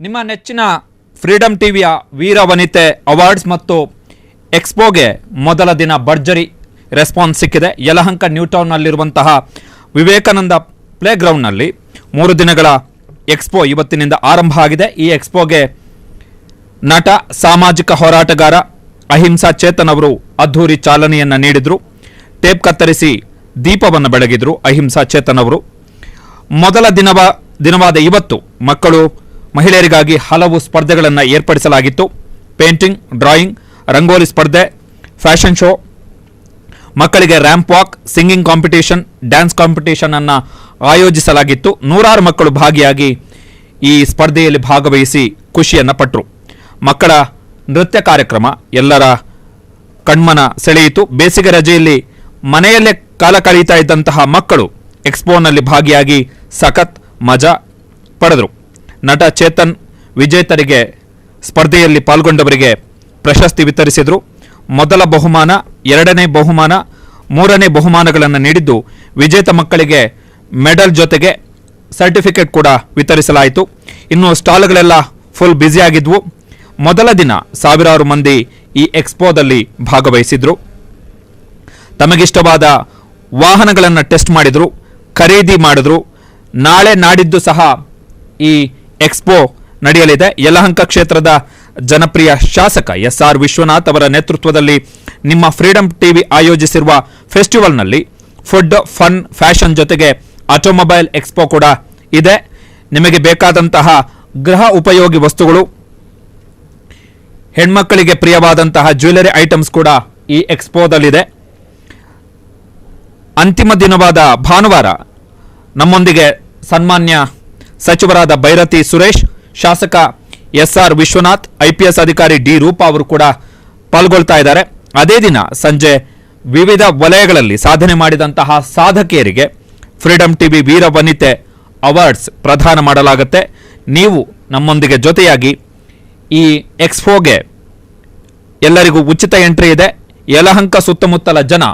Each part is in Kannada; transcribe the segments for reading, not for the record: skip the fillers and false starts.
ನಿಮ್ಮ ನೆಚ್ಚಿನ ಫ್ರೀಡಮ್ ಟಿವಿಯ ವೀರ ವನಿತೆ ಅವಾರ್ಡ್ಸ್ ಮತ್ತು ಎಕ್ಸ್ಪೋಗೆ ಮೊದಲ ದಿನ ಭರ್ಜರಿ ರೆಸ್ಪಾನ್ಸ್ ಸಿಕ್ಕಿದೆ. ಯಲಹಂಕ ನ್ಯೂ ಟೌನ್ನಲ್ಲಿರುವಂತಹ ವಿವೇಕಾನಂದ ಪ್ಲೇಗ್ರೌಂಡ್ನಲ್ಲಿ 3 ದಿನಗಳ ಎಕ್ಸ್ಪೋ ಇವತ್ತಿನಿಂದ ಆರಂಭ ಆಗಿದೆ. ಈ ಎಕ್ಸ್ಪೋಗೆ ನಟ ಸಾಮಾಜಿಕ ಹೋರಾಟಗಾರ ಅಹಿಂಸಾ ಚೇತನ್ ಅವರು ಅದ್ಧೂರಿ ಚಾಲನೆಯನ್ನು ನೀಡಿದರು. ಟೇಪ್ ಕತ್ತರಿಸಿ ದೀಪವನ್ನು ಬೆಳಗಿದ್ರು ಅಹಿಂಸಾ ಚೇತನ್ ಅವರು. ಮೊದಲ ದಿನವಾದ ಇವತ್ತು ಮಹಿಳೆಯರಿಗಾಗಿ ಹಲವು ಸ್ಪರ್ಧೆಗಳನ್ನು ಏರ್ಪಡಿಸಲಾಗಿತ್ತು. ಪೇಂಟಿಂಗ್, ಡ್ರಾಯಿಂಗ್, ರಂಗೋಲಿ ಸ್ಪರ್ಧೆ, ಫ್ಯಾಷನ್ ಶೋ, ಮಕ್ಕಳಿಗೆ ramp walk, singing competition, dance competition ಅನ್ನು ಆಯೋಜಿಸಲಾಗಿತ್ತು. 100 ಮಕ್ಕಳು ಭಾಗಿಯಾಗಿ ಈ ಸ್ಪರ್ಧೆಯಲ್ಲಿ ಭಾಗವಹಿಸಿ ಖುಷಿಯನ್ನು ಪಟ್ಟರು. ಮಕ್ಕಳ ನೃತ್ಯ ಕಾರ್ಯಕ್ರಮ ಎಲ್ಲರ ಕಣ್ಮನ ಸೆಳೆಯಿತು. ಬೇಸಿಗೆ ರಜೆಯಲ್ಲಿ ಮನೆಯಲ್ಲೇ ಕಾಲ ಕಳೀತಾ ಇದ್ದಂತಹ ಮಕ್ಕಳು ಎಕ್ಸ್ಪೋನಲ್ಲಿ ಭಾಗಿಯಾಗಿ ಸಖತ್ ಮಜಾ ಪಡೆದರು. ನಟ ಚೇತನ್ ವಿಜೇತರಿಗೆ ಸ್ಪರ್ಧೆಯಲ್ಲಿ ಪಾಲ್ಗೊಂಡವರಿಗೆ ಪ್ರಶಸ್ತಿ ವಿತರಿಸಿದರು. ಮೊದಲ ಬಹುಮಾನ, 2ನೇ ಬಹುಮಾನ, 3ನೇ ಬಹುಮಾನಗಳನ್ನು ನೀಡಿದ್ದು ವಿಜೇತ ಮಕ್ಕಳಿಗೆ ಮೆಡಲ್ ಜೊತೆಗೆ ಸರ್ಟಿಫಿಕೇಟ್ ಕೂಡ ವಿತರಿಸಲಾಯಿತು. ಇನ್ನು ಸ್ಟಾಲ್ಗಳೆಲ್ಲ ಫುಲ್ ಬ್ಯುಸಿಯಾಗಿದ್ವು. ಮೊದಲ ದಿನ ಸಾವಿರಾರು ಮಂದಿ ಈ ಎಕ್ಸ್ಪೋದಲ್ಲಿ ಭಾಗವಹಿಸಿದ್ರು. ತಮಗಿಷ್ಟವಾದ ವಾಹನಗಳನ್ನು ಟೆಸ್ಟ್ ಮಾಡಿದ್ರು, ಖರೀದಿ ಮಾಡಿದ್ರು. ನಾಳೆ ನಾಡಿದ್ದು ಸಹ ಈ ಎಕ್ಸ್ಪೋ ನಡೆಯಲಿದೆ. ಯಲಹಂಕ ಕ್ಷೇತ್ರದ ಜನಪ್ರಿಯ ಶಾಸಕ SR ವಿಶ್ವನಾಥ್ ಅವರ ನೇತೃತ್ವದಲ್ಲಿ ನಿಮ್ಮ ಫ್ರೀಡಮ್ ಟಿವಿ ಆಯೋಜಿಸಿರುವ ಫೆಸ್ಟಿವಲ್ನಲ್ಲಿ ಫುಡ್, ಫನ್, ಫ್ಯಾಷನ್ ಜೊತೆಗೆ ಆಟೋಮೊಬೈಲ್ ಎಕ್ಸ್ಪೋ ಕೂಡ ಇದೆ. ನಿಮಗೆ ಬೇಕಾದಂತಹ ಗೃಹ ಉಪಯೋಗಿ ವಸ್ತುಗಳು, ಹೆಣ್ಮಕ್ಕಳಿಗೆ ಪ್ರಿಯವಾದಂತಹ ಜ್ಯುವೆಲರಿ ಐಟಮ್ಸ್ ಕೂಡ ಈ ಎಕ್ಸ್ಪೋದಲ್ಲಿದೆ. ಅಂತಿಮ ದಿನವಾದ ಭಾನುವಾರ ನಮ್ಮೊಂದಿಗೆ ಸನ್ಮಾನ್ಯ ಸಚಿವರಾದ ಬೈರತಿ ಸುರೇಶ್, ಶಾಸಕ SR ವಿಶ್ವನಾಥ್, IPS ಅಧಿಕಾರಿ D ರೂಪಾ ಅವರು ಕೂಡ ಪಾಲ್ಗೊಳ್ತಾ ಇದ್ದಾರೆ. ಅದೇ ದಿನ ಸಂಜೆ ವಿವಿಧ ವಲಯಗಳಲ್ಲಿ ಸಾಧನೆ ಮಾಡಿದಂತಹ ಸಾಧಕಿಯರಿಗೆ ಫ್ರೀಡಮ್ ಟಿವಿ ವೀರ ವನಿತೆ ಅವಾರ್ಡ್ಸ್ ಪ್ರದಾನ ಮಾಡಲಾಗುತ್ತೆ. ನೀವು ನಮ್ಮೊಂದಿಗೆ ಜೊತೆಯಾಗಿ ಈ ಎಕ್ಸ್ಪೋಗೆ ಎಲ್ಲರಿಗೂ ಉಚಿತ ಎಂಟ್ರಿ ಇದೆ. ಯಲಹಂಕ ಸುತ್ತಮುತ್ತಲ ಜನ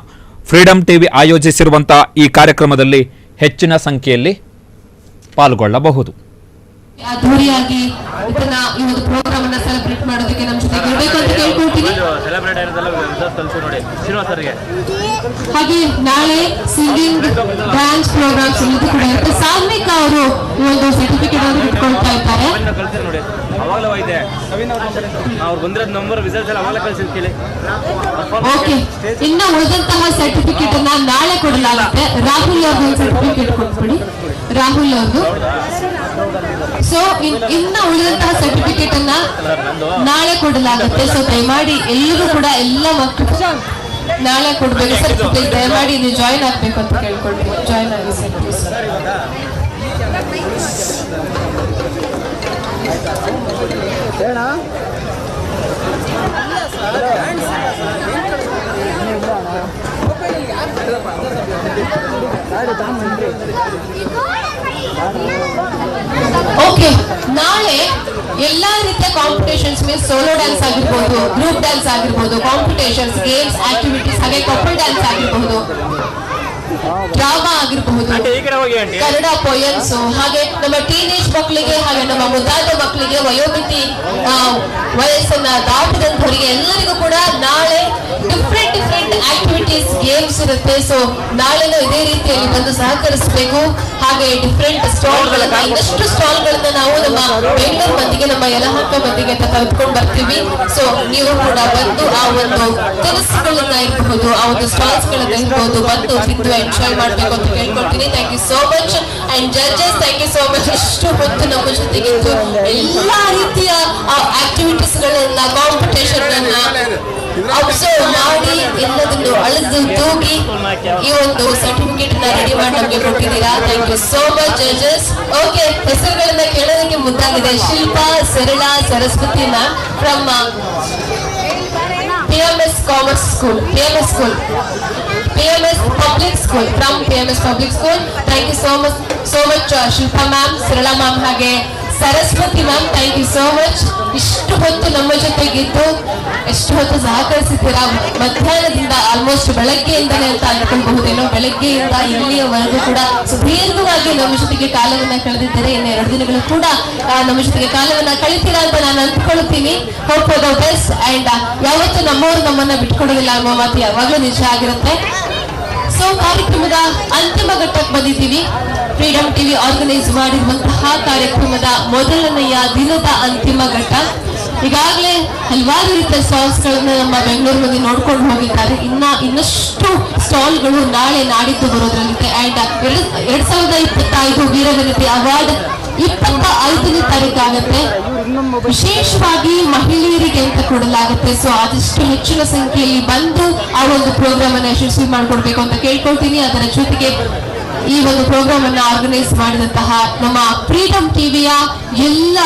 ಫ್ರೀಡಮ್ ಟಿವಿ ಆಯೋಜಿಸಿರುವಂತಹ ಈ ಕಾರ್ಯಕ್ರಮದಲ್ಲಿ ಹೆಚ್ಚಿನ ಸಂಖ್ಯೆಯಲ್ಲಿ ಪಾಲ್ಗೊಳ್ಳಬಹುದು. ಅದ್ಧೂರಿಯಾಗಿ ಇದನ್ನ ಈ ಒಂದು ಪ್ರೋಗ್ರಾಮ್ ಅನ್ನ ಸೆಲೆಬ್ರೇಟ್ ಮಾಡೋದಕ್ಕೆ ನಮ್ಮ ಜೊತೆಗೆ ಇರಬೇಕು ಅಂತ ಕೇಳ್ಕೊಳ್ತೀನಿ. ಹಾಗೆ ನಾಳೆ ಸಿಂಗಿಂಗ್, ಡ್ಯಾನ್ಸ್ ಪ್ರೋಗ್ರಾಮ್ಸ್ ಇದು ಕೂಡ ಇರುತ್ತೆ. ಸಾನ್ವಿಕ ಅವರು ಈ ಒಂದು ಸರ್ಟಿಫಿಕೇಟ್ ಅನ್ನು ಇಟ್ಕೊಳ್ತಾ ಇದ್ದಾರೆ. ಓಕೆ, ಇನ್ನು ಉಳಿದಂತಹ ಸರ್ಟಿಫಿಕೇಟ್ ಅನ್ನ ನಾಳೆ ಕೊಡಲಾಗುತ್ತೆ. ರಾಹುಲ್ ಅವ್ರಿಗೆ ಸರ್ಟಿಫಿಕೇಟ್ ಕೊಟ್ಬಿಡಿ, ರಾಹುಲ್ ಅವ್ರದ್ದು. ಸೊ ಇನ್ನ ಉಳಿದಂತಹ ಸರ್ಟಿಫಿಕೇಟ್ ಅನ್ನ ನಾಳೆ ಕೊಡಲಾಗುತ್ತೆ. ಸೊ ದಯಮಾಡಿ ಎಲ್ಲರೂ ಕೂಡ ಎಲ್ಲ ಮಕ್ಕಳು ನಾಳೆ ಕೊಡ್ಬೇಕು ಸರ್ಟಿಫಿಕೇಟ್. ದಯಮಾಡಿ ನೀವು ಜಾಯಿನ್ ಆಗ್ಬೇಕು ಅಂತ ಕೇಳ್ಕೊಳ್ತೀನಿ. ಜಾಯಿನ್ ಆಗಿ ಸರ್ ಪ್ಲೀಸ್. ಓಕೆ, ನಾಳೆ ಎಲ್ಲಾ ರೀತಿಯ ಕಾಂಪಿಟೇಷನ್ಸ್ ಮೀನ್ಸ್ ಸೋಲೋ ಡ್ಯಾನ್ಸ್ ಆಗಿರ್ಬೋದು, ಗ್ರೂಪ್ ಡ್ಯಾನ್ಸ್ ಆಗಿರ್ಬೋದು, ಕಾಂಪಿಟೇಷನ್ಸ್, ಗೇಮ್ಸ್, ಆಕ್ಟಿವಿಟೀಸ್, ಹಾಗೆ ಕಪಲ್ ಡ್ಯಾನ್ಸ್ ಆಗಿರ್ಬೋದು, ಡ್ರಾಮಾ ಆಗಿರಬಹುದು, ಕನ್ನಡ ಪೋಯಮ್ಸ್, ಹಾಗೆ ನಮ್ಮ ಟೀನೇಜ್ ಮಕ್ಕಳಿಗೆ ಹಾಗೆ ನಮ್ಮ ಮುದ್ದಾದ ಮಕ್ಕಳಿಗೆ, ವಯೋಮಿತಿ ವಯಸ್ಸನ್ನ ದಾಟಿದಂಥವರಿಗೆ ಎಲ್ಲರಿಗೂ ಕೂಡ ನಾಳೆ ಡಿಫ್ರೆಂಟ್ ಆಕ್ಟಿವಿಟೀಸ್, ಗೇಮ್ಸ್ ಇರುತ್ತೆ. ಸೊ ನಾಳೆನೂ ಇದೇ ರೀತಿಯಲ್ಲಿ ಬಂದು ಸಹಕರಿಸಬೇಕು. ಹಾಗೆ ಡಿಫ್ರೆಂಟ್ ಸ್ಟಾಲ್ಗಳನ್ನ, ಇನ್ನಷ್ಟು ಸ್ಟಾಲ್ಗಳನ್ನ ನಾವು ನಮ್ಮ ಬೆಂಗಳೂರು ಮಂದಿಗೆ, ನಮ್ಮ ಯಲಹಂಕ ಮಂದಿಗೆ ತೆಗೆದುಕೊಂಡು ಬರ್ತೀವಿ. ಸೊ ನೀವು ಕೂಡ ಬಂದು ಆ ಒಂದು ತಿನಿಸುಗಳನ್ನ ಇರಬಹುದು, ಆ ಒಂದು ಸ್ಟಾಲ್ಸ್ ಗಳನ್ನ ಇರಬಹುದು, ಬಂದು ತಿಂದು ಎಂಜಾಯ್ ಮಾಡಬೇಕು ಅಂತ ಕೇಳ್ಕೊಳ್ತೀನಿ. Thank you so much. And judges, thank you so much. ಇಷ್ಟು ಹೊತ್ತು ನಮ್ಮ ಜೊತೆಗಿದ್ದು ಎಲ್ಲಾ ರೀತಿಯ ಆಕ್ಟಿವಿಟೀಸ್ ಗಳನ್ನ, ಕಾಂಪಿಟೇಷನ್ ಅನ್ನ ಅಬ್ಸರ್ವ್ ಮಾಡಿ ಎಲ್ಲದನ್ನು ಅಳೆದು ತೂಗಿ ಈ ಒಂದು ಸರ್ಟಿಫಿಕೇಟ್ ನ ರೆಡಿ ಮಾಡಿ ನಮಗೆ ಕೊಟ್ಟಿದ್ದೀರಾ. Thank you so much judges. Okay, ಹೆಸರುಗಳನ್ನ ಕೇಳೋದಕ್ಕೆ ಮುದ್ದಾಗಿದೆ. Shilpa, Sarala, Saraswati ma'am from PMS Commerce School, PMS Public School, from PMS Public School. Thank you so much Shilpa ma'am, Sarala ma'am, ಹಾಗೆ Saraswati ma'am, thank you so much. ಇಷ್ಟು ಹೊತ್ತು ನಮ್ಮ ಜೊತೆಗಿದ್ದು ಎಷ್ಟು ಹೊತ್ತು ಸಹಕರಿಸಿದ್ದೀರಾ. ಮಧ್ಯಾಹ್ನದಿಂದ ಆಲ್ಮೋಸ್ಟ್ ಬೆಳಗ್ಗೆಯಿಂದಲೇ ಅಂತ ಅನ್ಕೊಳ್ಬಹುದೇನೋ, ಬೆಳಗ್ಗೆಯಿಂದ ಇಲ್ಲಿಯವರೆಗೂ ಕೂಡ ಸುದೀರ್ಘವಾಗಿ ನಮ್ಮ ಜೊತೆಗೆ ಕಾಲವನ್ನ ಕಳೆದಿದ್ದಾರೆ. ಇನ್ನು 2 ದಿನಗಳು ಕೂಡ ನಮ್ಮ ಜೊತೆಗೆ ಕಾಲವನ್ನ ಕಳಿತೀರಾ ಅಂತ ನಾನು ಅಂದ್ಕೊಳ್ತೀನಿ. Hope for the best. And ಯಾವತ್ತೂ ನಮ್ಮವರು ನಮ್ಮನ್ನ ಬಿಟ್ಕೊಡೋದಿಲ್ಲ ಅನ್ನೋ ಮಾತು ಯಾವಾಗಲೂ ನಿಜ ಆಗಿರುತ್ತೆ. ಸೊ ಕಾರ್ಯಕ್ರಮದ ಅಂತಿಮ ಘಟ್ಟಕ್ಕೆ ಬಂದಿದ್ದೀವಿ. ಫ್ರೀಡಮ್ ಟಿವಿ ಆರ್ಗನೈಸ್ ಮಾಡಿರುವಂತಹ ಕಾರ್ಯಕ್ರಮದ ಮೊದಲನೆಯ ದಿನದ ಅಂತಿಮ ಘಟ್ಟ. ಈಗಾಗಲೇ ಹಲವಾರು ರೀತಿಯ ಸ್ಟಾಲ್ಸ್ ಗಳನ್ನ ನಮ್ಮ ಬೆಂಗಳೂರಿನಲ್ಲಿ ನೋಡ್ಕೊಂಡು ಹೋಗಿದ್ದಾರೆ. ಇನ್ನಷ್ಟು ಸ್ಟಾಲ್ಗಳು ನಾಳೆ ನಾಡಿದ್ದು ಬರೋದ್ರಲ್ಲಿದೆ. ಅಂಡ್ 2025 ವೀರವನಿತೆ ಅವಾರ್ಡ್ 25ನೇ ತಾರೀಕು ಆಗುತ್ತೆ. ವಿಶೇಷವಾಗಿ ಮಹಿಳೆಯರಿಗೆ ಅಂತ ಕೊಡಲಾಗುತ್ತೆ. ಸೊ ಆದಷ್ಟು ಹೆಚ್ಚಿನ ಸಂಖ್ಯೆಯಲ್ಲಿ ಬಂದು ಆ ಒಂದು ಪ್ರೋಗ್ರಾಮ್ ಅನ್ನ ಯಶಸ್ವಿ ಮಾಡಿಕೊಡ್ಬೇಕು ಅಂತ ಕೇಳ್ಕೊಳ್ತೀನಿ. ಅದರ ಜೊತೆಗೆ ಈ ಒಂದು ಪ್ರೋಗ್ರಾಮ್ ಅನ್ನ ಆರ್ಗನೈಸ್ ಮಾಡಿದಂತಹ ನಮ್ಮ ಫ್ರೀಡಮ್ ಟಿವಿಯ ಎಲ್ಲ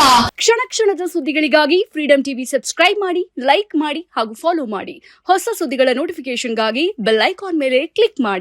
ಕ್ಷಣ ಕ್ಷಣದ ಸುದ್ದಿಗಳಿಗಾಗಿ ಫ್ರೀಡಮ್ ಟಿವಿ ಸಬ್ಸ್ಕ್ರೈಬ್ ಮಾಡಿ, ಲೈಕ್ ಮಾಡಿ ಹಾಗೂ ಫಾಲೋ ಮಾಡಿ. ಹೊಸ ಸುದ್ದಿಗಳ ನೋಟಿಫಿಕೇಶನ್ಗಾಗಿ ಬೆಲ್ ಐಕಾನ್ ಮೇಲೆ ಕ್ಲಿಕ್ ಮಾಡಿ.